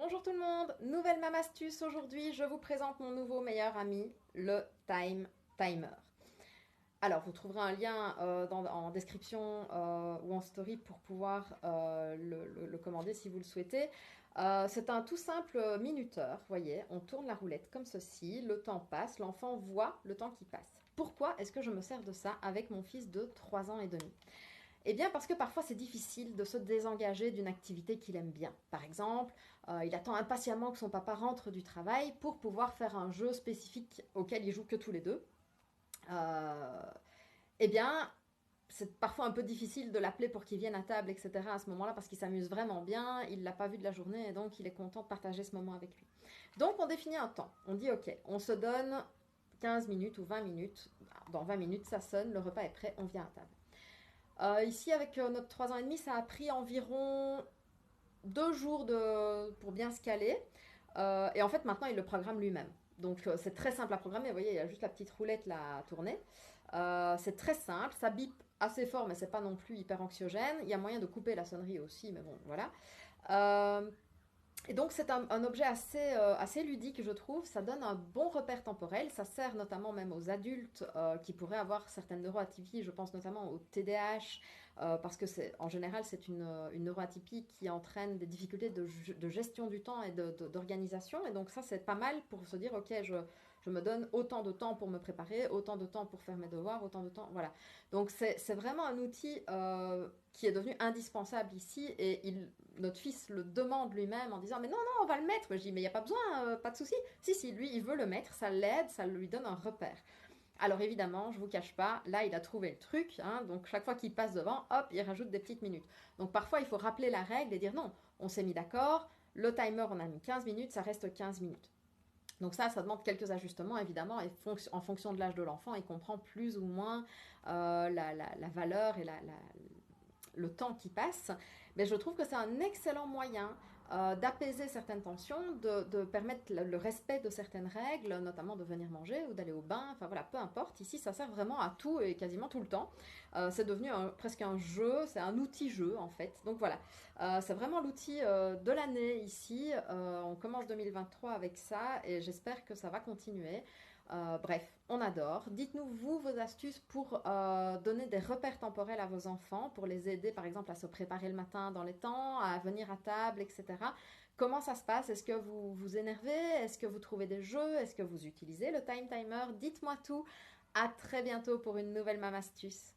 Bonjour tout le monde, nouvelle Mam Astuce. Aujourd'hui, je vous présente mon nouveau meilleur ami, le Time Timer. Alors, vous trouverez un lien en description ou en story pour pouvoir le commander si vous le souhaitez. C'est un tout simple minuteur, voyez, on tourne la roulette comme ceci, le temps passe, l'enfant voit le temps qui passe. Pourquoi est-ce que je me sers de ça avec mon fils de 3 ans et demi? Eh bien, parce que parfois c'est difficile de se désengager d'une activité qu'il aime bien. Par exemple, il attend impatiemment que son papa rentre du travail pour pouvoir faire un jeu spécifique auquel ils jouent que tous les deux. Euh, eh bien, c'est parfois un peu difficile de l'appeler pour qu'il vienne à table, etc. à ce moment-là, parce qu'il s'amuse vraiment bien, il ne l'a pas vu de la journée, et donc il est content de partager ce moment avec lui. Donc on définit un temps. On dit, ok, on se donne 15 minutes ou 20 minutes. Dans 20 minutes, ça sonne, le repas est prêt, on vient à table. Ici, avec notre 3 ans et demi, ça a pris environ 2 jours pour bien se caler. Et en fait, maintenant, il le programme lui-même. Donc, c'est très simple à programmer. Vous voyez, il y a juste la petite roulette là à tourner. C'est très simple. Ça bip assez fort, mais c'est pas non plus hyper anxiogène. Il y a moyen de couper la sonnerie aussi, mais bon, voilà. Euh, et donc c'est un objet assez ludique, je trouve. Ça donne un bon repère temporel. Ça sert notamment même aux adultes qui pourraient avoir certaines neuroatypies. Je pense notamment au TDAH, parce que en général c'est une neuroatypie qui entraîne des difficultés de gestion du temps et d'organisation. Et donc ça c'est pas mal pour se dire, ok, je me donne autant de temps pour me préparer, autant de temps pour faire mes devoirs, autant de temps. Voilà. Donc c'est vraiment un outil qui est devenu indispensable ici. Et notre fils le demande lui-même en disant, mais non, non, on va le mettre. Je dis, mais il n'y a pas besoin, pas de souci. Si, si, lui, il veut le mettre, ça l'aide, ça lui donne un repère. Alors évidemment, je vous cache pas, là il a trouvé le truc, hein, donc chaque fois qu'il passe devant, hop, il rajoute des petites minutes. Donc parfois il faut rappeler la règle et dire non, on s'est mis d'accord, le timer on a mis 15 minutes, ça reste 15 minutes. Donc ça demande quelques ajustements évidemment, et en fonction de l'âge de l'enfant, il comprend plus ou moins la valeur et le temps qui passe. Mais je trouve que c'est un excellent moyen d'apaiser certaines tensions, de permettre le respect de certaines règles, notamment de venir manger ou d'aller au bain, enfin voilà, peu importe. Ici, ça sert vraiment à tout et quasiment tout le temps. C'est devenu presque un jeu, c'est un outil-jeu en fait. Donc voilà, c'est vraiment l'outil de l'année ici. On commence 2023 avec ça et j'espère que ça va continuer. Bref, on adore. Dites-nous, vous, vos astuces pour donner des repères temporels à vos enfants, pour les aider, par exemple, à se préparer le matin dans les temps, à venir à table, etc. Comment ça se passe? Est-ce que vous vous énervez? Est-ce que vous trouvez des jeux? Est-ce que vous utilisez le time timer? Dites-moi tout. À très bientôt pour une nouvelle Mam Astuce.